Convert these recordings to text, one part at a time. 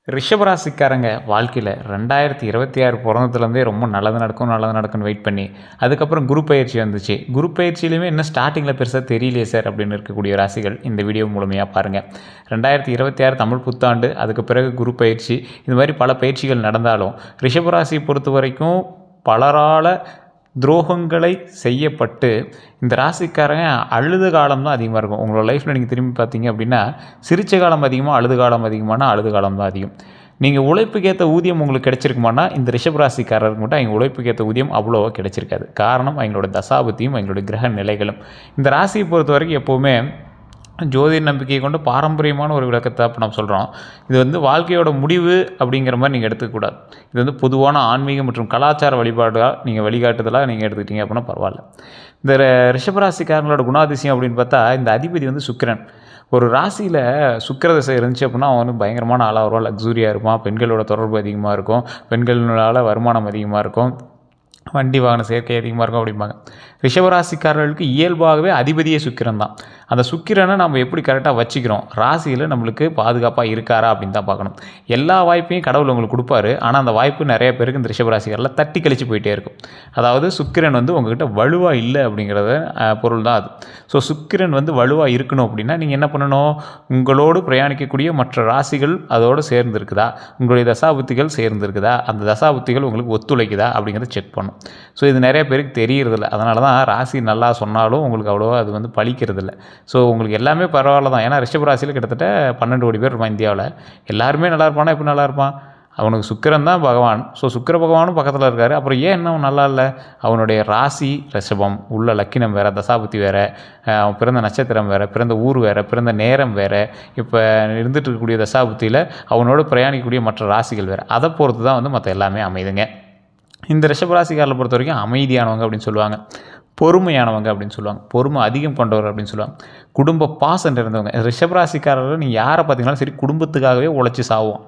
ரிஷபராசிக்காரங்க வாழ்க்கையில் 2026 பிறந்ததுலேருந்தே ரொம்ப நல்லது நடக்கும்னு வெயிட் பண்ணி அதுக்கப்புறம் குரு பயிற்சி வந்துச்சு. குரு பயிற்சியிலுமே இன்னும் ஸ்டார்டிங்கில் பெருசாக தெரியலையே சார் அப்படின்னு இருக்கக்கூடிய ராசிகள் இந்த வீடியோ மூலமையாக பாருங்கள். 2026 தமிழ் புத்தாண்டு, அதுக்கு பிறகு குரு பயிற்சி, இது மாதிரி பல பயிற்சிகள் நடந்தாலும் ரிஷபராசியை பொறுத்த வரைக்கும் பலரால் துரோகங்களை செய்யப்பட்டு இந்த ராசிக்காரங்க அழுத காலம் தான் அதிகமாக இருக்கும். உங்களோட லைஃப்பில் நீங்கள் திரும்பி பார்த்தீங்க அப்படின்னா சிரிச்ச காலம் அதிகமாக, அழுது காலம் அதிகமானா அழுது காலம் தான் அதிகம். நீங்கள் உழைப்புக்கேற்ற ஊதியம் உங்களுக்கு கிடைச்சிருக்குமானா இந்த ரிஷபராசிக்காரருக்கு மட்டும் அவங்க உழைப்புக்கேற்ற ஊதியம் அவ்வளோவா கிடைச்சிருக்காது. காரணம் அவங்களோட தசாபத்தியும் அவங்களோட கிரக நிலைகளும். இந்த ராசியை பொறுத்த வரைக்கும் எப்போவுமே ஜோதிட நம்பிக்கையை கொண்டு பாரம்பரியமான ஒரு விளக்கத்தை இப்போ நம்ம சொல்கிறோம். இது வாழ்க்கையோட முடிவு அப்படிங்கிற மாதிரி நீங்கள் எடுத்துக்கூடாது. இது பொதுவான ஆன்மீக மற்றும் கலாச்சார வழிபாடாக நீங்கள் வழிகாட்டுதலாக நீங்கள் எடுத்துக்கிட்டீங்க அப்படின்னா பரவாயில்ல. இந்த ரிஷபராசிக்காரங்களோட குணாதிசயம் அப்படின்னு பார்த்தா இந்த அதிபதி சுக்கிரன். ஒரு ராசியில் சுக்கிரதசை இருந்துச்சு அப்படின்னா அவன் பயங்கரமான ஆளாக வருவான், லக்ஸூரியாக இருப்பான், பெண்களோட தொடர்பு அதிகமாக இருக்கும், பெண்களால் வருமானம் அதிகமாக இருக்கும், வண்டி வாகன சேர்க்கை அதிகமாக இருக்கும் அப்படிம்பாங்க. ரிஷபராசிக்காரர்களுக்கு இயல்பாகவே அதிபதியே சுக்கிரன் தான். அந்த சுக்கிரனை நம்ம எப்படி கரெக்டாக வச்சுக்கிறோம், ராசியில் நம்மளுக்கு பாதுகாப்பாக இருக்காரா அப்படின்னு தான் பார்க்கணும். எல்லா வாய்ப்பையும் கடவுள் உங்களுக்கு கொடுப்பாரு, ஆனால் அந்த வாய்ப்பு நிறைய பேருக்கு இந்த ரிஷபராசிக்காரில் தட்டி கழிச்சு போயிட்டே இருக்கும். அதாவது சுக்கிரன் உங்கள்கிட்ட வலுவாக இல்லை அப்படிங்கிறத பொருள் தான் அது. ஸோ சுக்கிரன் வலுவாக இருக்கணும் அப்படின்னா நீங்கள் என்ன பண்ணணும், உங்களோடு பிரயாணிக்கக்கூடிய மற்ற ராசிகள் அதோடு சேர்ந்துருக்குதா, உங்களுடைய தசாபுத்திகள் சேர்ந்துருக்குதா, அந்த தசாபுத்திகள் உங்களுக்கு ஒத்துழைக்குதா அப்படிங்கிறத செக் பண்ணணும். ஸோ இது நிறைய பேருக்கு தெரியறதில்ல. அதனால தான் ராசி நல்லா சொன்னாலும் உங்களுக்கு அவ்வளோவா அது பலிக்கிறதில்ல. ஸோ உங்களுக்கு எல்லாமே பரவாயில்ல தான். ஏன்னா ரிஷபராசியில் கிட்டத்தட்ட 12 கோடி பேர் இருப்பான் இந்தியாவில். எல்லாருமே நல்லா இருப்பானா? எப்படி நல்லா இருப்பான்? அவனுக்கு சுக்கிரன் தான் பகவான். ஸோ சுக்கிர பகவானும் பக்கத்தில் இருக்கார். அப்புறம் ஏன் இன்னும் நல்லா இல்லை? அவனுடைய ராசி ரிஷபம், உள்ள லக்கினம் வேறு, தசாபுத்தி வேறு, அவன் பிறந்த நட்சத்திரம் வேறு, பிறந்த ஊர் வேறு, பிறந்த நேரம் வேறு, இப்போ இருந்துட்டு இருக்கக்கூடிய தசாபுத்தியில் அவனோடு பிரயாணிக்கக்கூடிய மற்ற ராசிகள் வேறு. அதை பொறுத்து தான் மற்ற எல்லாமே அமைதுங்க. இந்த ரிஷபராசிக்காரரை பொறுத்த வரைக்கும் அமைதியானவங்க அப்படின்னு சொல்லுவாங்க, பொறுமையானவங்க அப்படின்னு சொல்லுவாங்க, பொறுமை அதிகம் கொண்டவர் அப்படின்னு சொல்லுவாங்க, குடும்ப பாசம் இருந்தவங்க. ரிஷபராசிக்காரர்கள் நீங்கள் யாரை பார்த்தீங்கன்னாலும் சரி குடும்பத்துக்காகவே உழைச்சி சாவோம்.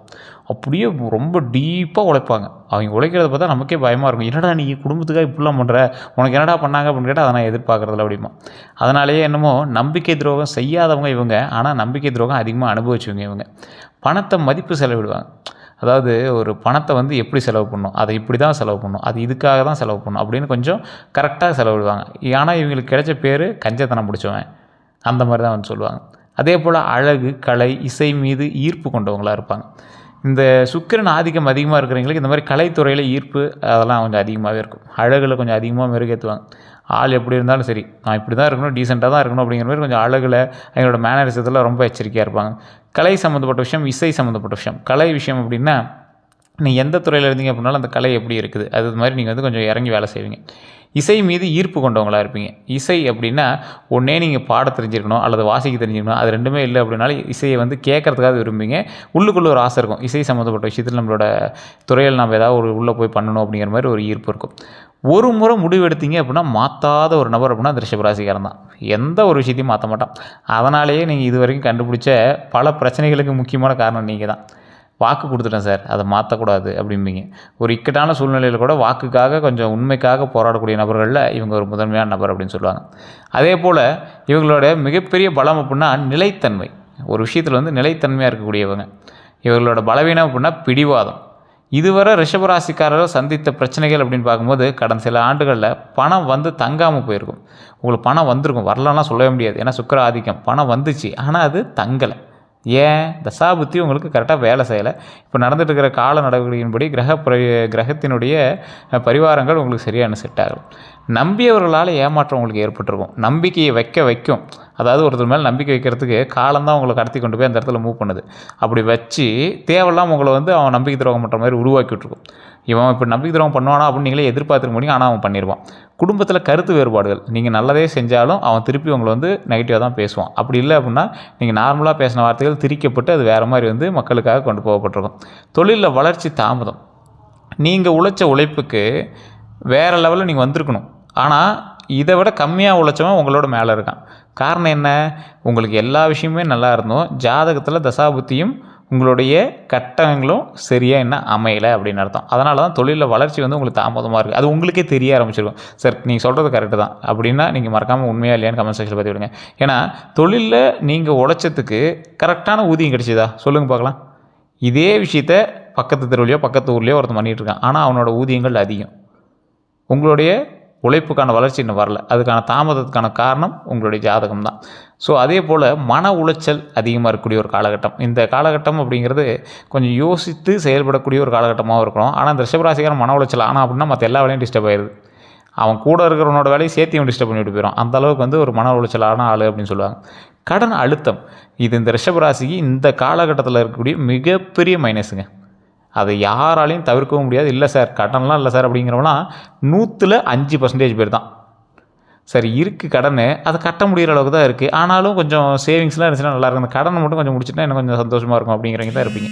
அப்படியே ரொம்ப டீப்பாக உழைப்பாங்க. அவங்க உழைக்கிறத பார்த்தா நமக்கே பயமாக இருக்கும். என்னடா நீ குடும்பத்துக்காக இப்படிலாம் பண்ணுற, உனக்கு என்னடா பண்ணாங்க அப்படின்னு கேட்டால் அதை நான் எதிர்பார்க்குறதில்ல அப்படிமா. அதனாலேயே என்னமோ நம்பிக்கை துரோகம் செய்யாதவங்க இவங்க, ஆனால் நம்பிக்கை துரோகம் அதிகமாக அனுபவிச்சுவங்க இவங்க. பணத்தை மதிப்பு செலவிடுவாங்க. அதாவது ஒரு பணத்தை எப்படி செலவு பண்ணணும், அதை இப்படி தான் செலவு பண்ணணும், அது இதுக்காக தான் செலவு பண்ணணும் அப்படின்னு கொஞ்சம் கரெக்டாக செலவிடுவாங்க. ஆனால் இவங்களுக்கு கிடைச்ச பேர் கஞ்சத்தனம் பிடிச்சவன், அந்த மாதிரி தான் சொல்லுவாங்க. அதே போல் அழகு, கலை, இசை மீது ஈர்ப்பு கொண்டவங்களாக இருப்பாங்க. இந்த சுக்கிரன் ஆதிக்கம் அதிகமாக இருக்கிறவங்களுக்கு இந்த மாதிரி கலைத்துறையில் ஈர்ப்பு அதெல்லாம் கொஞ்சம் அதிகமாகவே இருக்கும். அழகில் கொஞ்சம் அதிகமாக மெருகேற்றுவாங்க. ஆள் எப்படி இருந்தாலும் சரி, நான் இப்படி தான் இருக்கணும், டீசெண்டாக தான் இருக்கணும் அப்படிங்கிற மாதிரி கொஞ்சம் அழகில் அவங்களோட மேனரிசத்தில் ரொம்ப எச்சரிக்கையாக இருப்பாங்க. கலை சம்மந்தப்பட்ட விஷயம், இசை சம்மந்தப்பட்ட விஷயம். கலை விஷயம் அப்படின்னா நீங்கள் எந்த துறையில் இருந்தீங்க அப்படின்னாலும் அந்த கலை எப்படி இருக்குது அது மாதிரி நீங்கள் கொஞ்சம் இறங்கி வேலை செய்வீங்க. இசை மீது ஈர்ப்பு கொண்டவங்களாக இருப்பீங்க. இசை அப்படின்னா ஒன்றே நீங்கள் பாட தெரிஞ்சிருக்கணும் அல்லது வாசிக்க தெரிஞ்சிருக்கணும். அது ரெண்டுமே இல்லை அப்படின்னாலும் இசையை கேட்கறதுக்காக விரும்புவீங்க. உள்ளுக்குள்ளே ஒரு ஆசை இருக்கும், இசை சம்மந்தப்பட்ட விஷயத்தில் நம்மளோட துறையில் நம்ம ஏதாவது உள்ளே போய் பண்ணணும் அப்படிங்கிற மாதிரி ஒரு ஈர்ப்பு இருக்கும். ஒரு முறை முடிவு எடுத்தீங்க அப்படின்னா மாற்றாத ஒரு நபர் அப்படின்னா அந்த ரிஷபராசிக்காரன் தான். எந்த ஒரு விஷயத்தையும் மாற்ற மாட்டான். அதனாலேயே நீங்கள் இது வரைக்கும் கண்டுபிடிச்ச பல பிரச்சனைகளுக்கு முக்கியமான காரணம் நீங்கள் தான். வாக்கு கொடுத்துட்டேன் சார், அதை மாற்றக்கூடாது அப்படிம்பீங்க. ஒரு இக்கட்டான சூழ்நிலையில் கூட வாக்குக்காக கொஞ்சம் உண்மைக்காக போராடக்கூடிய நபர்களில் இவங்க ஒரு முதன்மையான நபர் அப்படின்னு சொல்லுவாங்க. அதே போல் இவங்களோட மிகப்பெரிய பலம் அப்படின்னா நிலைத்தன்மை. ஒரு விஷயத்தில் நிலைத்தன்மையாக இருக்கக்கூடியவங்க. இவர்களோட பலவீனம் அப்படின்னா பிடிவாதம். இதுவரை ரிஷபராசிக்காரர்கள் சந்தித்த பிரச்சனைகள் அப்படின்னு பார்க்கும்போது கடந்த சில ஆண்டுகளில் பணம் தங்காமல் போயிருக்கும். உங்களுக்கு பணம் வந்திருக்கும், வரலன்னா சொல்லவே முடியாது. ஏன்னா சுக்கிர ஆதிக்கம், பணம் வந்துச்சு ஆனால் அது தங்கலை. ஏன்? தசாபுத்தி உங்களுக்கு கரெக்டாக வேலை செய்யலை. இப்போ நடந்துட்டு இருக்கிற கால நடவடிக்கையின்படி கிரகத்தினுடைய பரிவாரங்கள் உங்களுக்கு சரியான செட் ஆகும். நம்பியவர்களால் ஏமாற்றம் உங்களுக்கு ஏற்பட்டிருக்கும். நம்பிக்கையை வைக்கும். அதாவது ஒருத்தர் மேலே நம்பிக்கை வைக்கிறதுக்கு காலம்தான் உங்களை கடத்தி கொண்டு போய் அந்த இடத்துல மூவ் பண்ணுது. அப்படி வச்சு தேவையில்லாமல் உங்களை அவன் நம்பிக்கை துரோகம் பண்ணுற மாதிரி உருவாக்கி விட்ருக்கும். இவன் இப்போ நம்பிக்கை துரோகம் பண்ணுவானா அப்படின்னு நீங்களே எதிர்பார்த்துக்க முடியும், ஆனால் அவன் பண்ணிடுவான். குடும்பத்தில் கருத்து வேறுபாடுகள், நீங்கள் நல்லதே செஞ்சாலும் அவன் திருப்பி உங்களை நெகட்டிவாக தான் பேசுவான். அப்படி இல்லை அப்படின்னா நீங்கள் நார்மலாக பேசின வார்த்தைகள் திரிக்கப்பட்டு அது வேறு மாதிரி மக்களுக்காக கொண்டு போகப்பட்டிருக்கும். தொழிலில் வளர்ச்சி தாமதம். நீங்கள் உழைச்ச உழைப்புக்கு வேறு லெவலில் நீங்கள் வந்திருக்கணும், ஆனால் இதை விட கம்மியாக உழைச்சவன் உங்களோட மேலே இருக்கான். காரணம் என்ன? உங்களுக்கு எல்லா விஷயமுமே நல்லா இருந்தோம், ஜாதகத்தில் தசாபுத்தியும் உங்களுடைய கட்டங்களும் சரியாக என்ன அமையலை அப்படின்னு அர்த்தம். அதனால தான் தொழிலில் வளர்ச்சி உங்களுக்கு தாமதமாக இருக்குது. அது உங்களுக்கே தெரிய ஆரம்பிச்சிருக்கும். சார் நீங்கள் சொல்கிறது கரெக்டு தான் அப்படின்னா நீங்கள் மறக்காமல் உண்மையாக இல்லையான்னு கமெண்ட் செக்ஷனில் பார்த்து விடுங்க. ஏன்னா தொழிலில் நீங்கள் உழைச்சதுக்கு கரெக்டான ஊதியம் கிடைச்சிதா சொல்லுங்கள் பார்க்கலாம். இதே விஷயத்த பக்கத்து தெருவுலையோ பக்கத்து ஊர்லேயோ ஒருத்தன் பண்ணிகிட்டு இருக்கான். ஆனால் அவனோட ஊதியங்கள் அதிகம். உங்களுடைய உழைப்புக்கான வளர்ச்சி இன்னும் வரல. அதுக்கான தாமதத்துக்கான காரணம் உங்களுடைய ஜாதகம் தான். ஸோ அதே போல் மன உளைச்சல் அதிகமாக இருக்கக்கூடிய ஒரு காலகட்டம். இந்த காலகட்டம் அப்படிங்கிறது கொஞ்சம் யோசித்து செயல்படக்கூடிய ஒரு காலகட்டமாகவும் இருக்கணும். ஆனால் இந்த ரிஷபராசிக்காரன் மன உளைச்சல் ஆனால் அப்படின்னா மற்ற எல்லா வேலையும் டிஸ்டர்ப் ஆயிடுது. அவன் கூட இருக்கிறவனோட வேலையை சேர்த்தியும் டிஸ்டர்ப் பண்ணிவிட்டு போயிடும். அந்த அளவுக்கு வந்து ஒரு மன உளைச்சலான ஆள் அப்படின்னு சொல்லுவாங்க. கடன் அழுத்தம் இது இந்த ரிஷபராசிக்கு இந்த காலகட்டத்தில் இருக்கக்கூடிய மிகப்பெரிய மைனஸுங்க. அதை யாராலையும் தவிர்க்கவும் முடியாது. இல்லை சார் கடன்லாம் இல்லை சார் அப்படிங்கிறவனா 100% பேர் தான். சரி இருக்குது கடன், அதை கட்ட முடிகிற அளவுக்கு தான் இருக்குது. ஆனாலும் கொஞ்சம் சேவிங்ஸ்லாம் இருந்துச்சுன்னா நல்லாயிருக்கும். அந்த கடனை மட்டும் கொஞ்சம் முடிச்சுட்டா இன்னும் கொஞ்சம் சந்தோஷமாக இருக்கும் அப்படிங்கிறவங்க தான் இருப்பீங்க.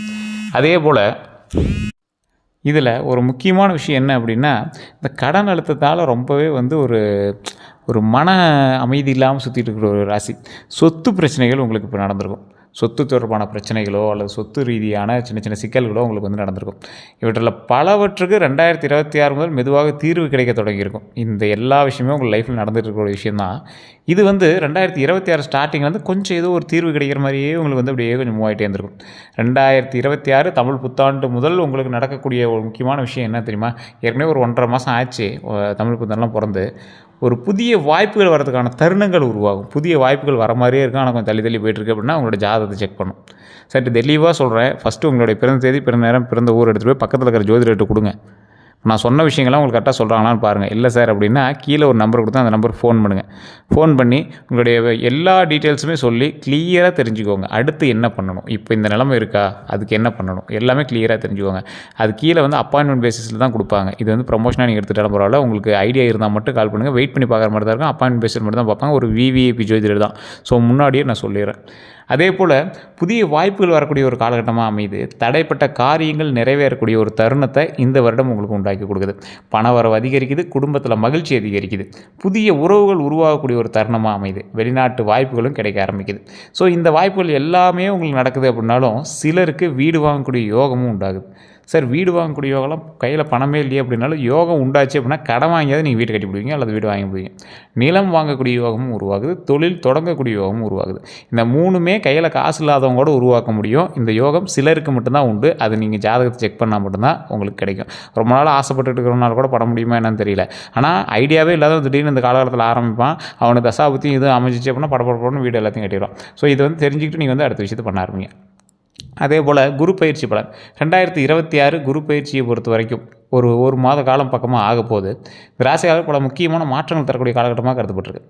அதே போல் இதில் ஒரு முக்கியமான விஷயம் என்ன அப்படின்னா, இந்த கடன் அழுத்தத்தால் ரொம்பவே வந்து ஒரு மன அமைதி இல்லாமல் சுற்றிட்டு இருக்கிற ஒரு ராசி. சொத்து பிரச்சனைகள் உங்களுக்கு இப்போ நடந்திருக்கும். சொத்து தொடர்பான பிரச்சனைகளோ அல்லது சொத்து ரீதியான சின்ன சின்ன சிக்கல்களோ உங்களுக்கு வந்து நடந்திருக்கும். இவற்றில் பலவற்றுக்கு 2026 முதல் மெதுவாக தீர்வு கிடைக்க தொடங்கியிருக்கும். இந்த எல்லா விஷயமே உங்கள் லைஃப்பில் நடந்துட்டு இருக்கிற ஒரு விஷயந்தான். இது வந்து 2026 ஸ்டார்டிங்கில் வந்து கொஞ்சம் ஏதோ ஒரு தீர்வு கிடைக்கிற மாதிரியே உங்களுக்கு வந்து அப்படியே கொஞ்சம் மூவ் ஆகிட்டே இருந்திருக்கும். 2026 தமிழ் புத்தாண்டு முதல் உங்களுக்கு நடக்கக்கூடிய ஒரு முக்கியமான விஷயம் என்ன தெரியுமா? ஏற்கனவே ஒரு 1.5 மாதம் ஆச்சு தமிழ் புத்தாண்டெலாம் பிறந்து. ஒரு புதிய வாய்ப்புகள் வரதுக்கான தருணங்கள் உருவாகும். புதிய வாய்ப்புகள் வர மாதிரியே இருக்கும். ஆனால் கொஞ்சம் தள்ளி தள்ளி போயிட்டுருக்கு அப்படின்னா உங்களோட ஜாதகத்தை செக் பண்ணும். சரி தெளிவாக சொல்கிறேன். ஃபஸ்ட்டு உங்களுடைய பிறந்த தேதி, பிறந்த நேரம், பிறந்த ஊர் எடுத்துகிட்டு போய் பக்கத்தில் இருக்கிற ஜோதிடர்கிட்ட கொடுங்க. நான் சொன்ன விஷயங்கள்லாம் உங்களுக்கு கரெக்டாக சொல்கிறாங்களான்னு பாருங்கள். இல்லை சார் அப்படின்னா கீழே ஒரு நம்பர் கொடுத்தா அந்த நம்பருக்கு ஃபோன் பண்ணுங்கள். ஃபோன் பண்ணி உங்களுடைய எல்லா டீட்டெயில்ஸுமே சொல்லி கிளியராக தெரிஞ்சுக்கோங்க. அடுத்து என்ன பண்ணணும், இப்போ இந்த நிலைமை இருக்கா, அதுக்கு என்ன பண்ணணும் எல்லாமே கிளியராக தெரிஞ்சுக்கோங்க. அது கீழே வந்து அப்பாயின்மெண்ட் பேசிஸில் தான் கொடுப்பாங்க. இது வந்து ப்ரொமோஷனாக நீங்கள் எடுத்துகிட்டாலும் பரவாயில்ல. உங்களுக்கு ஐடியா இருந்தால் மட்டும் கால் பண்ணுங்கள். வெயிட் பண்ணி பார்க்குற மாதிரி தான் இருக்கும். அப்பாயின்மெண்ட் பேசிஸ் மட்டும் தான் பார்ப்பாங்க. ஒரு விவிஐபி ஜோதிடர் தான். ஸோ முன்னாடியே நான் சொல்லிடுறேன். அதே போல் புதிய வாய்ப்புகள் வரக்கூடிய ஒரு காலகட்டமாக அமைது. தடைப்பட்ட காரியங்கள் நிறைவேறக்கூடிய ஒரு தருணத்தை இந்த வருடம் உங்களுக்கு உண்டாக்கி கொடுக்குது. பணவரவு அதிகரிக்குது. குடும்பத்தில் மகிழ்ச்சி அதிகரிக்குது. புதிய உறவுகள் உருவாகக்கூடிய ஒரு தருணமாக அமைது. வெளிநாட்டு வாய்ப்புகளும் கிடைக்க ஆரம்பிக்குது. ஸோ இந்த வாய்ப்புகள் எல்லாமே உங்களுக்கு நடக்குது அப்படின்னாலும் சிலருக்கு வீடு வாங்கக்கூடிய யோகமும் உண்டாகுது. சார் வீடு வாங்கக்கூடிய யோகம்லாம் கையில் பணமே இல்லையே அப்படின்னாலும் யோகம் உண்டாச்சு அப்படின்னா கடன் வாங்கியாவது நீங்கள் வீடு கட்டி போடுவீங்க அல்லது வீடு வாங்கி போவீங்க. நிலம் வாங்கக்கூடிய யோகமும் உருவாகுது. தொழில் தொடங்கக்கூடிய யோகமும் உருவாகுது. இந்த 3மே கையில் காசு இல்லாதவங்க கூட உருவாக்க முடியும். இந்த யோகம் சிலருக்கு மட்டும்தான் உண்டு. அது நீங்கள் ஜாதகத்தை செக் பண்ணால் மட்டும்தான் உங்களுக்கு கிடைக்கும். ரொம்ப நாள் ஆசைப்பட்டுட்டு இருக்கிறவனால கூட பட முடியுமா என்னன்னு தெரியல. ஆனால் ஐடியாவே இல்லாத திடீர்னு இந்த காலகட்டத்தில் ஆரம்பிப்பான். அவனுக்கு தசாபுத்தியும் இது அமைஞ்சிச்சு அப்படின்னா படப்படப்படன்னு வீடு எல்லாத்தையும் கட்டிடுவான். ஸோ இது வந்து தெரிஞ்சுக்கிட்டு நீங்கள் வந்து அடுத்த விஷயத்தை பண்ண ஆரம்பிங்க. அதே போல் குரு பயிற்சி பலன் 2026 குரு பயிற்சியை பொறுத்த வரைக்கும் ஒரு மாத காலம் பக்கமாக ஆக போகுது. இந்த ராசியால் பல முக்கியமான மாற்றங்கள் தரக்கூடிய காலகட்டமாக கருதப்பட்டிருக்கு.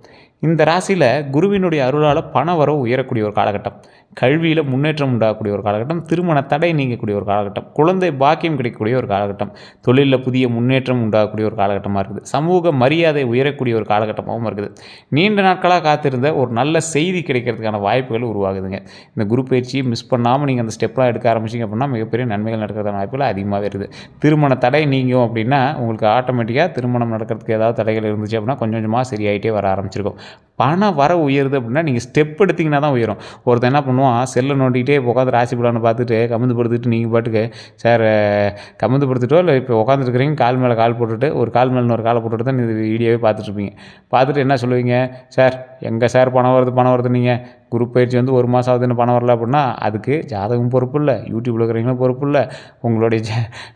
இந்த ராசியில் குருவினுடைய அருளால் பண வரவு உயரக்கூடிய ஒரு காலகட்டம், கல்வியில் முன்னேற்றம் உண்டாகக்கூடிய ஒரு காலகட்டம், திருமண தடை நீங்கக்கூடிய ஒரு காலகட்டம், குழந்தை பாக்கியம் கிடைக்கக்கூடிய ஒரு காலகட்டம், தொழிலில் புதிய முன்னேற்றம் உண்டாகக்கூடிய ஒரு காலகட்டமாக இருக்குது. சமூக மரியாதை உயரக்கூடிய ஒரு காலகட்டமாகவும் இருக்குது. நீண்ட நாட்களாக காத்திருந்த ஒரு நல்ல செய்தி கிடைக்கிறதுக்கான வாய்ப்புகள் உருவாகுதுங்க. இந்த குரு பயிற்சியை மிஸ் பண்ணாமல் நீங்கள் அந்த ஸ்டெப்லாம் எடுக்க ஆரம்பிச்சிங்க அப்படின்னா மிகப்பெரிய நன்மைகள் நடக்கிறதான வாய்ப்புகள் அதிகமாகவே இருக்குது. திருமண தடை நீங்கும் அப்படின்னா உங்களுக்கு ஆட்டோமேட்டிக்காக திருமணம் நடக்கிறதுக்கு ஏதாவது தடைகள் இருந்துச்சு அப்படின்னா கொஞ்சம் கொஞ்சமாக சரியாயிட்டே வர ஆரம்பிச்சிருக்கும். பண வர உயருது அப்படின்னா நீங்கள் ஸ்டெப் எடுத்திங்கன்னா தான் உயரும். ஒருத்தன் என்ன பண்ணுவான், செல்லை நோண்டிகிட்டே உட்காந்து ராசி பலனை பார்த்துட்டு கமுந்து படுத்துட்டு நீங்கள் பாட்டுக்கு சார் கமுந்து படுத்துட்டோ இல்லை இப்போ உட்காந்துருக்கிறீங்க கால் மேலே கால் போட்டுட்டு ஒரு கால் மேலே ஒரு காலை போட்டுட்டு தான் இந்த வீடியோவே பார்த்துட்ருப்பீங்க. பார்த்துட்டு என்ன சொல்லுவீங்க, சார் எங்கே சார் பணம் வருது நீங்கள் குரூப் பயிற்சி வந்து 1 மாதம் ஆகுதுன்னு பணம் வரல அப்படின்னா அதுக்கு ஜாதகம் பொறுப்பு இல்லை, யூடியூப்பில் இருக்கிறவங்களும் பொறுப்பு இல்லை, உங்களுடைய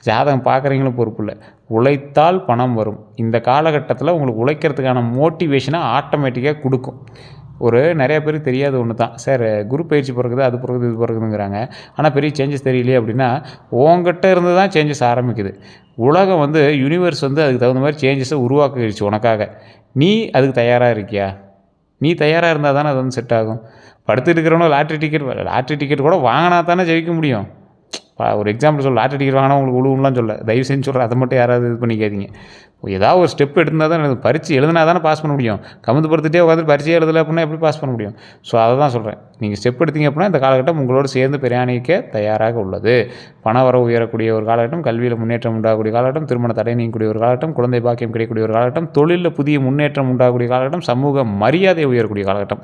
ஜாதகம் பார்க்குறவங்களும் பொறுப்பு இல்லை. உழைத்தால் பணம் வரும். இந்த காலகட்டத்தில் உங்களுக்கு உழைக்கிறதுக்கான மோட்டிவேஷனை ஆட்டோமேட்டிக்காக கொடுக்கும். நிறைய பேருக்கு தெரியாத ஒன்று தான், சார் குரூப் பயிற்சி பிறகுது அது பிறகுது இது பிறகுதுங்கிறாங்க. ஆனால் பெரிய சேஞ்சஸ் தெரியலையே அப்படின்னா உங்ககிட்ட இருந்து தான் சேஞ்சஸ் ஆரம்பிக்குது. உலகம் வந்து யூனிவர்ஸ் வந்து அதுக்கு தகுந்த மாதிரி சேஞ்சஸை உருவாக்கிடுச்சு உனக்காக. நீ அதுக்கு தயாராக இருக்கியா? நீ தயாராக இருந்தால் தானே அது வந்து செட் ஆகும். படுத்துட்டு இருக்கிறவனும் லாட்ரி டிக்கெட் கூட வாங்கினா தானே ஜெயிக்க முடியும். ஒரு எக்ஸாம்பிள் சொல்ல, லாட்ரி டிக்கெட் வாங்கினா உங்களுக்கு உழுவுலாம் சொல்ல, தயவு செஞ்சு சொல்கிறேன். அதை மட்டும் யாராவது இது பண்ணிக்காதீங்க. ஏதாவது ஒரு ஸ்டெப் எடுத்தால் தான் பரீட்சை எழுதினா தானே பாஸ் பண்ண முடியும். கமுந்து படுத்துகிட்டே உட்காந்து பரீட்சை எழுதலை அப்படின்னா எப்படி பாஸ் பண்ண முடியும்? ஸோ அதை தான் சொல்கிறேன். நீங்கள் ஸ்டெப் எடுத்தீங்க அப்படின்னா இந்த காலகட்டம் உங்களோடு சேர்ந்து பிரயாணிக்க தயாராக உள்ளது. பண வரவு உயரக்கூடிய ஒரு காலகட்டம், கல்வியில் முன்னேற்றம் உண்டாகக்கூடிய காலகட்டம், திருமண தடை நீங்கக்கூடிய ஒரு காலகட்டம், குழந்தை பாக்கியம் கிடைக்கக்கூடிய ஒரு காலகட்டம், தொழிலில் புதிய முன்னேற்றம் உண்டாகக்கூடிய காலகட்டம், சமூக மரியாதை உயரக்கூடிய காலகட்டம்.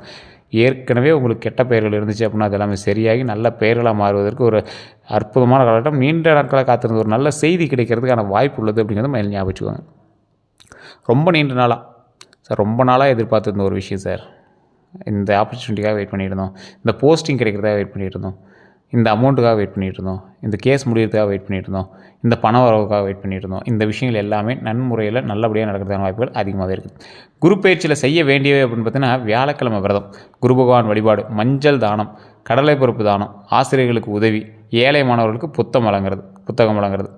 ஏற்கனவே உங்களுக்கு கெட்ட பெயர்கள் இருந்துச்சு அப்படின்னா அது எல்லாமே சரியாகி நல்ல பெயர்களாக மாறுவதற்கு ஒரு அற்புதமான காலகட்டம். நீண்ட நாட்களாக காத்திருந்த ஒரு நல்ல செய்தி கிடைக்கிறதுக்கான வாய்ப்பு உள்ளது அப்படிங்கிறத மைண்ட் ஞாபகம் வச்சுக்கோங்க. ரொம்ப நீண்ட நாளாக சார், ரொம்ப நாளாக எதிர்பார்த்துருந்த ஒரு விஷயம் சார். இந்த ஆப்பர்ச்சுனிட்டிக்காக வெயிட் பண்ணியிருந்தோம், இந்த போஸ்டிங் கிடைக்கிறதாக வெயிட் பண்ணியிருந்தோம், இந்த அமௌண்ட்டுக்காக வெயிட் பண்ணிகிட்டு இருந்தோம், இந்த கேஸ் முடிகிறதுக்காக வெயிட் பண்ணிகிட்டு இருந்தோம், இந்த பண வரவுக்காக வெயிட் பண்ணிகிட்டு இருந்தோம். இந்த விஷயங்கள் எல்லாமே நன்முறையில் நல்லபடியாக நடக்கிறதுக்கான வாய்ப்புகள் அதிகமாகவே இருக்குது. குரு பயிற்சியில் செய்ய வேண்டியவை அப்படின்னு பார்த்தீங்கன்னா, வியாழக்கிழமை விரதம், குரு பகவான் வழிபாடு, மஞ்சள் தானம், கடலை பருப்பு தானம், ஆசிரியர்களுக்கு உதவி, ஏழை மாணவர்களுக்கு புத்தகம் வழங்குறது.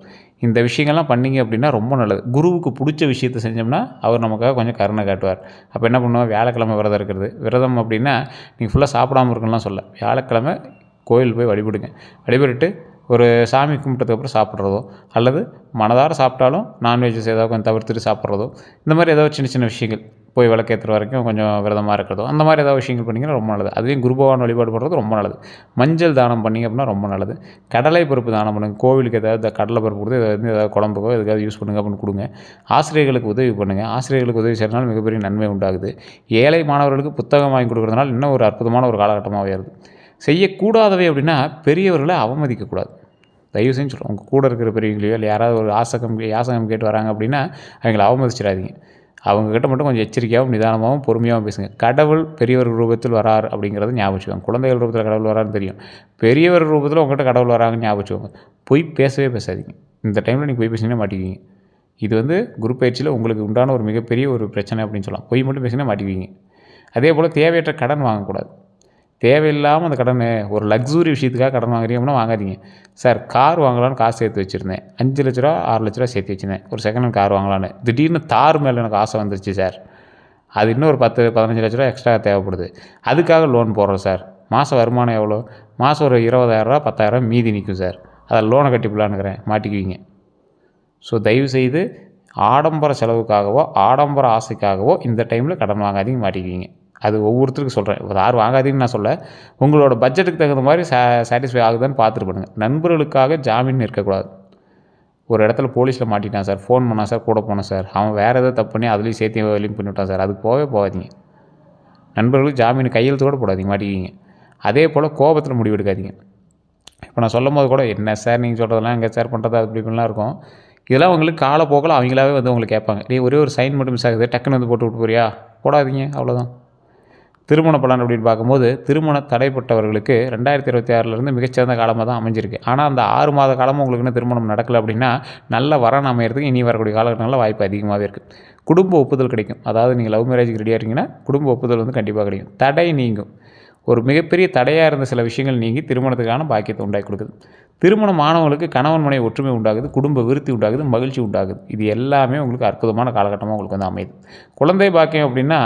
இந்த விஷயங்கள்லாம் பண்ணிங்க அப்படின்னா ரொம்ப நல்லது. குருவுக்கு பிடிச்ச விஷயத்தை செஞ்சோம்னா அவர் நமக்காக கொஞ்சம் கருணை காட்டுவார். அப்போ என்ன பண்ணுவோம், வியாழக்கிழமை விரதம் இருக்கிறது. விரதம் அப்படின்னா நீங்கள் ஃபுல்லாக சாப்பிடாமல் இருக்குன்னுலாம் சொல்ல, வியாழக்கிழமை கோயில் போய் வழிபடுங்க. வழிபட்டு ஒரு சாமி கும்பிட்டதுக்கப்புறம் சாப்பிட்றதோ, அல்லது மனதார சாப்பிட்டாலும் நான்வெஜ்ஜஸ் ஏதாவது கொஞ்சம் தவிர்த்துட்டு சாப்பிட்றதோ, இந்த மாதிரி ஏதாவது சின்ன சின்ன விஷயங்கள், போய் விளக்கேற்றுற வரைக்கும் கொஞ்சம் விரதமாக இருக்கிறதோ, அந்த மாதிரி ஏதாவது விஷயங்கள் பண்ணிங்கன்னா ரொம்ப நல்லது. அதுலேயும் குரு பகவான் வழிபாடு பண்ணுறது ரொம்ப நல்லது. மஞ்சள் தானம் பண்ணிங்க அப்படின்னா ரொம்ப நல்லது. கடலை பருப்பு தானம் பண்ணுங்கள். கோவிலுக்கு ஏதாவது கடலை பருப்பு கொடுத்து ஏதாவது குழம்புக்கோ எதுக்காவது யூஸ் பண்ணுங்க அப்படின்னு கொடுங்க. ஆசிரியர்களுக்கு உதவி பண்ணுங்கள். ஆசிரியர்களுக்கு உதவி செய்கிறதுனால மிகப்பெரிய நன்மை உண்டாகுது. ஏழை மாணவர்களுக்கு புத்தகம் வாங்கி கொடுக்குறதுனால இன்னும் ஒரு அற்புதமான ஒரு காலகட்டமாக வருது. செய்யக்கூடாதவை அப்படின்னா பெரியவர்களை அவமதிக்கக்கூடாது. தயவு செஞ்சு சொல்கிறோம், உங்கள் கூட இருக்கிற பெரியவங்களையோ இல்லை யாராவது ஒரு யாசகம் கேட்டு வராங்க அப்படின்னா அவங்கள அவமதிச்சிடாதீங்க. அவங்கக்கிட்ட மட்டும் கொஞ்சம் எச்சரிக்கையாகவும் நிதானமாகவும் பொறுமையாகவும் பேசுங்க. கடவுள் பெரியவர் ரூபத்தில் வரார் அப்படிங்கிறது ஞாபகம் வச்சுக்கோங்க. குழந்தைகள் ரூபத்தில் கடவுள் வராருன்னு தெரியும், பெரியவர் ரூபத்தில் உங்கள்கிட்ட கடவுள் வராங்கன்னு ஞாபகம் வச்சுக்கோங்க. பொய் பேசவே பேசாதீங்க. இந்த டைமில் நீங்கள் பொய் பேசிங்கன்னா மாட்டிக்குவீங்க. இது குரு பயிற்சியில் உங்களுக்கு உண்டான ஒரு மிகப்பெரிய ஒரு பிரச்சனை அப்படின்னு சொல்லலாம். பொய் மட்டும் பேசினா மாட்டிக்குவீங்க. அதே போல் தேவையற்ற கடன் வாங்கக்கூடாது. தேவையில்லாமல் அந்த கடன், ஒரு லக்ஸுரி விஷயத்துக்காக கடன் வாங்குறீங்க அப்படின்னா வாங்காதீங்க. சார் கார் வாங்கலான்னு காசு சேர்த்து வச்சுருந்தேன், 5 லட்ச ரூபா 6 லட்ச ரூபா சேர்த்து வச்சுருந்தேன், ஒரு செகண்ட் ஹேண்ட் கார் வாங்கலான்னு. திடீர்னு தார் மேலே எனக்கு ஆசை வந்துருச்சு சார், அது இன்னும் ஒரு 10-15 லட்ச ரூபா எக்ஸ்ட்ரா தேவைப்படுது, அதுக்காக லோன் போடுறோம் சார். மாதம் வருமானம் எவ்வளோ? மாதம் ஒரு 20,000 10,000 மீதி நிற்கும் சார், அதை லோனை கட்டிப்பிடலான்னுக்கிறேன், மாட்டிக்குவீங்க. ஸோ தயவுசெய்து ஆடம்பர செலவுக்காகவோ ஆடம்பர ஆசைக்காகவோ இந்த டைமில் கடன் வாங்காதீங்க, மாட்டிக்குவீங்க. அது ஒவ்வொருத்தருக்கும் சொல்கிறேன், யார் வாங்காதீங்கன்னு நான் சொல்ல, உங்களோட பட்ஜெட்டுக்கு தகுந்த மாதிரி சாட்டிஸ்ஃபை ஆகுதான்னு பார்த்துட்டு பண்ணுங்கள். நண்பர்களுக்காக ஜாமீன் இருக்கக்கூடாது. ஒரு இடத்துல போலீஸில் மாட்டிட்டான் சார், ஃபோன் பண்ணான் சார், கூட போனேன் சார், அவன் வேறு ஏதாவது தப்பு பண்ணி அதுலேயும் சேர்த்து லிங்க் பண்ணிவிட்டான் சார், அதுக்கு போகாதீங்க. நண்பர்களுக்கு ஜாமீன் கையெழுத்து கூட போடாதீங்க, மாட்டிக்கிங்க. அதே போல் கோபத்தில் முடிவெடுக்காதீங்க. இப்போ நான் சொல்லும் போது கூட, என்ன சார் நீங்கள் சொல்கிறதெல்லாம் எங்கே சார் பண்ணுறது அப்படி இப்படிலாம் இருக்கும். இதெல்லாம் உங்களுக்கு காலப்போக்கில் அவங்களாவே உங்களுக்கு கேட்பாங்க, நீ ஒரே ஒரு சைன் மட்டும் மிஸ் ஆகுது, டக்குன்னு போட்டு விட்டு போறியா, போடாதீங்க, அவ்வளோதான். திருமண பலன் அப்படின்னு பார்க்கும்போது, திருமண தடைப்பட்டவர்களுக்கு 2026 மிகச்சிறந்த காலமாக தான் அமைஞ்சிருக்கு. ஆனால் அந்த 6 மாத காலமும் உங்களுக்கு இன்னும் திருமணம் நடக்கலை அப்படின்னா, நல்ல வரன் அமையிறதுக்கு இனி வரக்கூடிய காலகட்டங்களில் வாய்ப்பு அதிகமாகவே இருக்குது. குடும்ப ஒப்புதல் கிடைக்கும். அதாவது நீங்கள் லவ் மேரேஜுக்கு ரெடியாக இருக்கீங்கன்னா குடும்ப ஒப்புதல் கண்டிப்பாக கிடைக்கும். தடை நீங்கும். ஒரு மிகப்பெரிய தடையாக இருந்த சில விஷயங்கள் நீங்கி திருமணத்துக்கான பாக்கியத்தை உண்டாக்கி கொடுக்குது. திருமணம் ஆனவங்களுக்கு கணவன் மனைவி ஒற்றுமை உண்டாகுது, குடும்ப விருத்தி உண்டாகுது, மகிழ்ச்சி உண்டாகுது. இது எல்லாமே உங்களுக்கு அற்புதமான காலகட்டமாக உங்களுக்கு அமையுது. குழந்தை பாக்கியம் அப்படின்னா,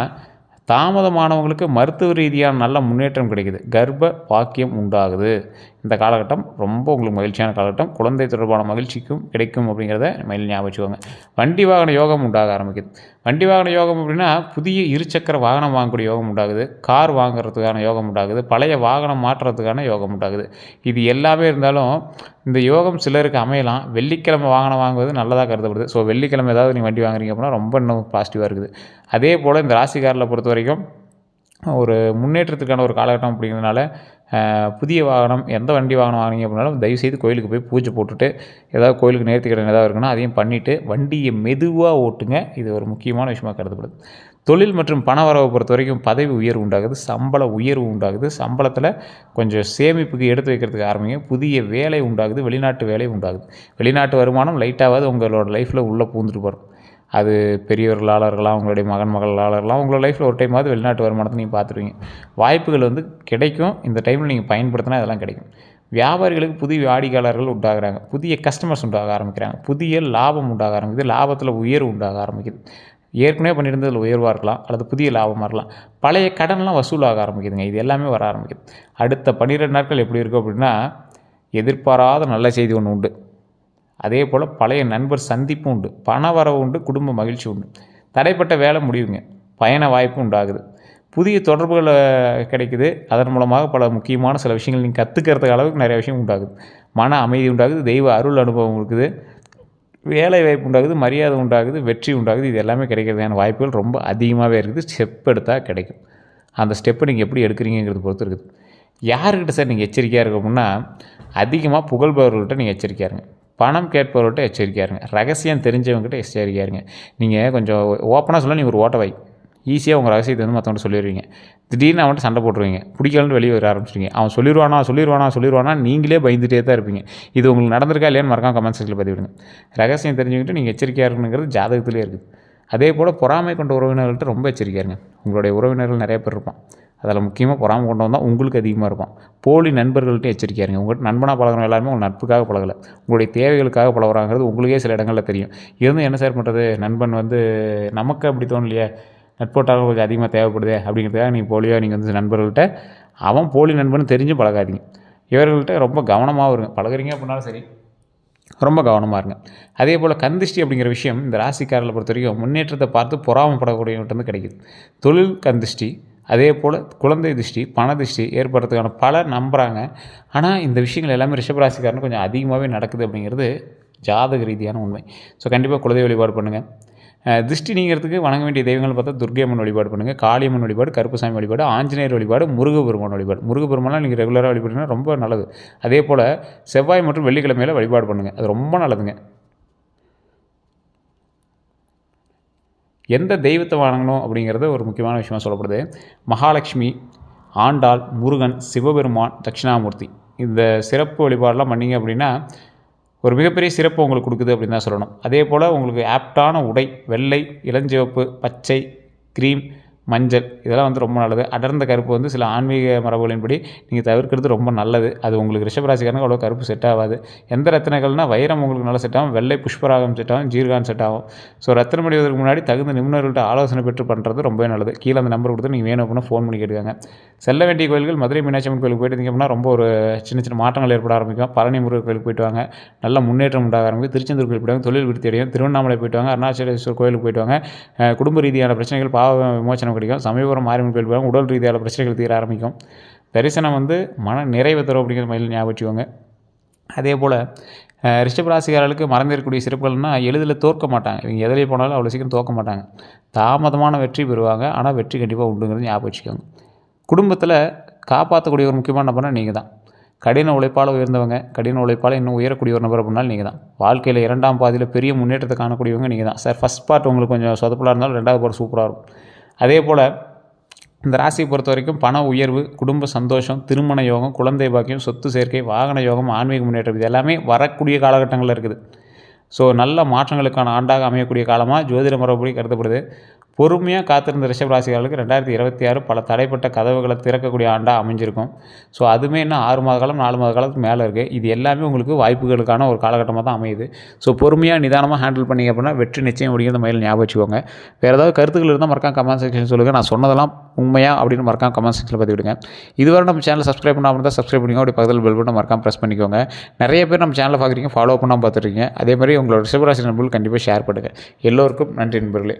தாமதமானவங்களுக்கு மருத்துவ ரீதியான நல்ல முன்னேற்றம் கிடைக்குது, கர்ப்ப பாக்கியம் உண்டாகுது. இந்த காலகட்டம் ரொம்ப உங்களுக்கு மகிழ்ச்சியான காலகட்டம். குழந்தை தொடர்பான மகிழ்ச்சிக்கும் கிடைக்கும் அப்படிங்கிறத மைண்டில் ஞாபகம் வச்சுக்கோங்க. வண்டி வாகன யோகம் உண்டாக ஆரம்பிக்குது. வண்டி வாகன யோகம் அப்படின்னா, புதிய இருசக்கர வாகனம் வாங்கக்கூடிய யோகம் உண்டாகுது, கார் வாங்குறதுக்கான யோகம் உண்டாகுது, பழைய வாகனம் மாற்றுறதுக்கான யோகம் உண்டாகுது. இது எல்லாமே இருந்தாலும் இந்த யோகம் சிலருக்கு அமையலாம். வெள்ளிக்கிழமை வாகனம் வாங்குவது நல்லதாக கருதப்படுது. ஸோ வெள்ளிக்கிழமை ஏதாவது நீங்கள் வண்டி வாங்குறீங்க அப்படின்னா ரொம்ப இன்னும் பாசிட்டிவாக இருக்குது. அதே போல் இந்த ராசிக்காரர்களை பொறுத்த வரைக்கும் ஒரு முன்னேற்றத்துக்கான ஒரு காலகட்டம் அப்படிங்கிறதுனால, புதிய வாகனம் எந்த வண்டி வாகனம் வாங்கினீங்க அப்படின்னாலும் தயவுசெய்து கோயிலுக்கு போய் பூஜை போட்டுட்டு, ஏதாவது கோயிலுக்கு நேர்த்திக்கடன் ஏதாவது இருக்குன்னா அதையும் பண்ணிவிட்டு வண்டியை மெதுவாக ஓட்டுங்க. இது ஒரு முக்கியமான விஷயமாக கருதப்படுது. தொழில் மற்றும் பண வரவை பொறுத்த வரைக்கும் பதவி உயர்வு உண்டாகுது, சம்பள உயர்வு உண்டாகுது, சம்பளத்தில் கொஞ்சம் சேமிப்புக்கு எடுத்து வைக்கிறதுக்கு ஆரம்பிங்க. புதிய வேலை உண்டாகுது, வெளிநாட்டு வேலை உண்டாகுது. வெளிநாட்டு வருமானம் லைட்டாவது உங்களோட லைஃப்பில் உள்ளே பூந்துட்டு போகிறோம். அது பெரியவர்களால் இருக்கலாம், உங்களுடைய மகளால் இருக்கலாம். உங்களோட லைஃப்பில் ஒரு டைமாவது வெளிநாட்டு வருமானத்தை நீங்கள் பார்த்துருவீங்க. வாய்ப்புகள் கிடைக்கும். இந்த டைமில் நீங்கள் பயன்படுத்தினா இதெல்லாம் கிடைக்கும். வியாபாரிகளுக்கு புதிய வாடிக்கையாளர்கள் உண்டாகிறாங்க, புதிய கஸ்டமர்ஸ் உண்டாக ஆரம்பிக்கிறாங்க, புதிய லாபம் உண்டாக ஆரம்பிக்குது, லாபத்தில் உயர்வு உண்டாக ஆரம்பிக்குது. ஏற்கனவே பண்ணியிருந்ததில் உயர்வாக இருக்கலாம், அல்லது புதிய லாபமாக இருக்கலாம். பழைய கடன்லாம் வசூலாக ஆரம்பிக்குதுங்க. இது எல்லாமே வர ஆரம்பிக்குது. அடுத்த 12 நாட்கள் எப்படி இருக்கும் அப்படின்னா, எதிர்பாராத நல்ல செய்தி ஒன்று உண்டு. அதே போல் பழைய நண்பர் சந்திப்பு உண்டு, பண வரவு உண்டு, குடும்ப மகிழ்ச்சி உண்டு. தடைப்பட்ட வேலை முடிவுங்க, பயண வாய்ப்பு உண்டாகுது, புதிய தொடர்புகள் கிடைக்குது. அதன் மூலமாக பல முக்கியமான சில விஷயங்கள் நீங்கள் கற்றுக்கிறதுக்கு அளவுக்கு நிறைய விஷயம் உண்டாகுது. மன அமைதி உண்டாகுது, தெய்வ அருள் அனுபவம் இருக்குது, வேலை வாய்ப்பு உண்டாகுது, மரியாதை உண்டாகுது, வெற்றி உண்டாகுது. இது எல்லாமே கிடைக்கிறதுக்கான வாய்ப்புகள் ரொம்ப அதிகமாகவே இருக்குது. ஸ்டெப் எடுத்தால் கிடைக்கும். அந்த ஸ்டெப்பை நீங்கள் எப்படி எடுக்கிறீங்கிறது பொறுத்து இருக்குது. யாருக்கிட்ட சார் நீங்கள் எச்சரிக்கையாக இருக்க அப்படின்னா, அதிகமாக புகழ்பவர்கள்கிட்ட நீங்கள் எச்சரிக்கையாக இருங்க, பணம் கேட்பவர்கிட்ட எச்சரிக்கையாக இருங்க, ரகசியம் தெரிஞ்சவங்ககிட்ட எச்சரிக்கையாக இருங்க. நீங்கள் கொஞ்சம் ஓப்பனாக சொல்ல, நீங்கள் ஒரு ஓட்ட வாய், ஈஸியாக உங்கள் ரகசியத்தை வந்து மற்றவங்க சொல்லிடுவீங்க. திடீர்னு அவன்கிட்ட சண்டை போட்டுருவீங்க. பிடிக்கலன்னு வெளியே வர ஆரம்பிச்சிருவீங்க. அவன் சொல்லிடுவானா நீங்களே பயந்துகிட்டே தான் இருப்பீங்க. இது உங்களுக்கு நடந்திருக்கா இல்லையான்னு மறக்காம கமெண்ட் செக்ஷனில் பதிவிடுங்க. ரகசியம் தெரிஞ்சுக்கிட்டு நீங்கள் எச்சரிக்கையாக இருக்கணுங்கிறது ஜாதகத்திலே இருக்குது. அதே போல் பொறாமை கொண்ட உறவினர்கள்ட்ட ரொம்ப எச்சரிக்கையாக இருங்க. உங்களுடைய உறவினர்கள் நிறைய பேர் இருப்பான். அதில் முக்கியமாக பொறாமை கொண்டு வந்தால் உங்களுக்கு அதிகமாக இருப்பான். போலி நண்பர்கள்ட்ட எச்சரிக்கையாக இருங்க. உங்கள்கிட்ட நண்பனாக பழகிறவங்க எல்லாருமே உங்கள் நட்புக்காக பழகலை, உங்களுடைய தேவைகளுக்காக பழகுறாங்கிறது உங்களுக்கே சில இடங்களில் தெரியும். இருந்து என்ன சார் பண்ணுறது, நண்பன் வந்து நமக்கு அப்படி தோணலையே, நட்போட்டாலும் கொஞ்சம் அதிகமாக தேவைப்படுதே அப்படிங்கிறதுக்காக நீங்கள் வந்து நண்பர்கள்ட்ட அவன் போலி நண்பன் தெரிஞ்சு பழகாதீங்க. இவர்கள்ட்ட ரொம்ப கவனமாகவும் இருங்க. பழகுறீங்க அப்படின்னாலும் சரி, ரொம்ப கவனமாக இருங்க. அதே போல் கந்திஷ்டி அப்படிங்கிற விஷயம் இந்த ராசிக்காரர்களை பொறுத்த வரைக்கும் முன்னேற்றத்தை பார்த்து பொறாமப்படக்கூடியவங்கிட்ட கிடைக்குது. தொழில் கந்திஷ்டி, அதே போல் குழந்தை திருஷ்டி, பண திருஷ்டி ஏற்படுறதுக்கான பல நம்புகிறாங்க. ஆனால் இந்த விஷயங்கள் எல்லாமே ரிஷபராசிக்காரனுக்கு கொஞ்சம் அதிகமாகவே நடக்குது அப்படிங்கிறது ஜாதக ரீதியான உண்மை. ஸோ கண்டிப்பாக குலதெய்வ வழிபாடு பண்ணுங்கள். திருஷ்டி நீங்கிறதுக்கு வணங்க வேண்டிய தெய்வங்கள் பார்த்தா துர்க்கையம்மன் வழிபாடு பண்ணுங்கள், காளியம்மன் வழிபாடு, கருப்புசாமி வழிபாடு, ஆஞ்சநேயர் வழிபாடு, முருகப்பெருமான் வழிபாடு. முருகப்பெருமானால் நீங்கள் ரெகுலராக வழிபாடுங்கன்னா ரொம்ப நல்லது. அதே போல் செவ்வாய் மற்றும் வெள்ளிக்கிழமையில் வழிபாடு பண்ணுங்கள், அது ரொம்ப நல்லதுங்க. எந்த தெய்வத்தை வணங்கணும் அப்படிங்கிறது ஒரு முக்கியமான விஷயமாக சொல்லப்படுது. மகாலட்சுமி, ஆண்டாள், முருகன், சிவபெருமான், தட்சிணாமூர்த்தி, இந்த சிறப்பு வழிபாடெலாம் பண்ணிங்க அப்படின்னா ஒரு மிகப்பெரிய சிறப்பு உங்களுக்கு கொடுக்குது அப்படின்னு தான் சொல்லணும். அதே போல் உங்களுக்கு ஆப்டான உடை வெள்ளை, இளஞ்சிவப்பு, பச்சை, க்ரீம், மஞ்சள் இதெல்லாம் வந்து ரொம்ப நல்லது. அடர்ந்த கருப்பு வந்து சில ஆன்மீக மரபுகளின்படி நீங்கள் தவிர்க்கிறது ரொம்ப நல்லது. அது உங்களுக்கு ரிஷபராசிக்காரனுக்கு அவ்வளோ கருப்பு செட் ஆகாது. எந்த ரத்தினங்கள்னால் வைரம் உங்களுக்கு நல்லா செட் ஆகும், வெள்ளை புஷ்பராகம் செட் ஆகும், ஜீர்கான் செட் ஆகும். ஸோ ரத்தினம் அடைவதற்கு முன்னாடி தகுந்த நிபுணர்கள்ட்ட ஆலோசனை பெற்று பண்ணுறது ரொம்பவே நல்லது. கீழே அந்த நம்பர் கொடுத்து நீங்கள் வேணும் அப்படின்னா ஃபோன் பண்ணி கேட்டுக்காங்க. செல்ல வேண்டிய கோயில்கள் மதுரை மீனாட்சி அம்மன் கோயிலுக்கு போயிட்டு அப்படின்னா ரொம்ப ஒரு சின்ன மாற்றங்கள் ஏற்பட ஆரம்பிக்கும். பழனி முருகர் கோயிலுக்கு போயிட்டு வாங்க, நல்ல முன்னேற்றம் உண்டாக ஆரம்பிக்கும். திருச்செந்தூர் கோயில் போயிட்டு வாங்க, தொழில் விருத்தி அடையும். திருவண்ணாமலை போயிட்டு வாங்க, அருணாச்சலேஸ்வரர் கோயிலுக்கு போயிட்டு வாங்க, குடும்ப ரீதியான பிரச்சனைகள் பாவ விமோசனம் கிடைக்கும். சமயபுரம் மாரியம்மன் கோயில் போயிட்டு உடல் ரீதியான பிரச்சனைகள் தீர ஆரம்பிக்கும். தரிசனம் வந்து மன நிறைவு தரும் அப்படிங்கிற மாதிரி ஞாபகம் வச்சுக்கோங்க. அதே போல் ரிஷபராசிக்காரர்களுக்கு மறந்திருக்கக்கூடிய சிறப்புகள்னால் எளிதில் தோற்க மாட்டாங்க. இவங்க எதிலே போனாலும் அவ்வளோ சீக்கிரம் தோற்க மாட்டாங்க. தாமதமான வெற்றி பெறுவாங்க, ஆனால் வெற்றி கண்டிப்பாக உண்டுங்கிறது ஞாபகம் வச்சுக்கோங்க. குடும்பத்தில் காப்பாற்றக்கூடிய ஒரு முக்கியமான நபர்னால் நீங்கள் தான். கடின உழைப்பால் உயர்ந்தவங்க, கடின உழைப்பால் இன்னும் உயரக்கூடிய ஒரு நபர் அப்படின்னாலும் நீங்கள் தான். வாழ்க்கையில் 2ஆம் பாதியில் பெரிய முன்னேற்றத்தை காணக்கூடியவங்க நீங்கள் தான். சார் ஃபஸ்ட் பார்ட் உங்களுக்கு கொஞ்சம் சொதப்பலாக இருந்தாலும் 2வது பார்ட் சூப்பராக இருக்கும். அதே போல் இந்த ராசியை பொறுத்த வரைக்கும் பண உயர்வு, குடும்ப சந்தோஷம், திருமண யோகம், குழந்தை பாக்கியம், சொத்து சேர்க்கை, வாகன யோகம், ஆன்மீக முன்னேற்றம் இது எல்லாமே வரக்கூடிய காலகட்டங்களில் இருக்குது. ஸோ நல்ல மாற்றங்களுக்கான ஆண்டாக அமையக்கூடிய காலமாக ஜோதிட முறைப்படி கருதப்படுது. பொறுமையாக காத்திருந்த ரிஷபராசிக்காரர்களுக்கு 2026 பல தடைப்பட்ட கதவுகளை திறக்கக்கூடிய ஆண்டாக அமைஞ்சிருக்கும். ஸோ அதுவுமே இன்னும் 6 மாத காலம் 4 மாத காலத்துக்கு மேலே இருக்குது. இது எல்லாமே உங்களுக்கு வாய்ப்புகளுக்கான ஒரு காலகட்டமாக தான் அமையுது. ஸோ பொறுமையாக நிதானமாக ஹேண்டில் பண்ணிங்க அப்படின்னா வெற்றி நிச்சயம் அப்படிங்கிறத மயில் ஞாபகம் வச்சுக்கோங்க. வேறு ஏதாவது கருத்துக்கள் இருந்தால் மறக்காம கமெண்ட் செக்ஷன் சொல்லுங்கள். நான் சொன்னதெல்லாம் உண்மையாக அப்படின்னு மறக்காம கமெண்ட் செக்ஷனில் பதிவிடுங்க. இதுவரை நம்ம சேனலை சப்ஸ்கிரைப் பண்ணாமல் இருந்தால் சப்ஸ்கிரைப் பண்ணிக்கோங்க. அப்படி பக்கத்தில் பெல் பட்டன் மறக்காம ப்ரெஸ் பண்ணிக்கோங்க. நிறைய பேர் நம்ம சேனலை பார்க்குறீங்க, ஃபாலோ பண்ணாமல் பார்த்துருக்கீங்க. அதே மாதிரி உங்களோட ரிஷபராசி நண்பர்கள் கண்டிப்பாக ஷேர் பண்ணுங்கள். எல்லோருக்கும் நன்றி நண்பர்களே.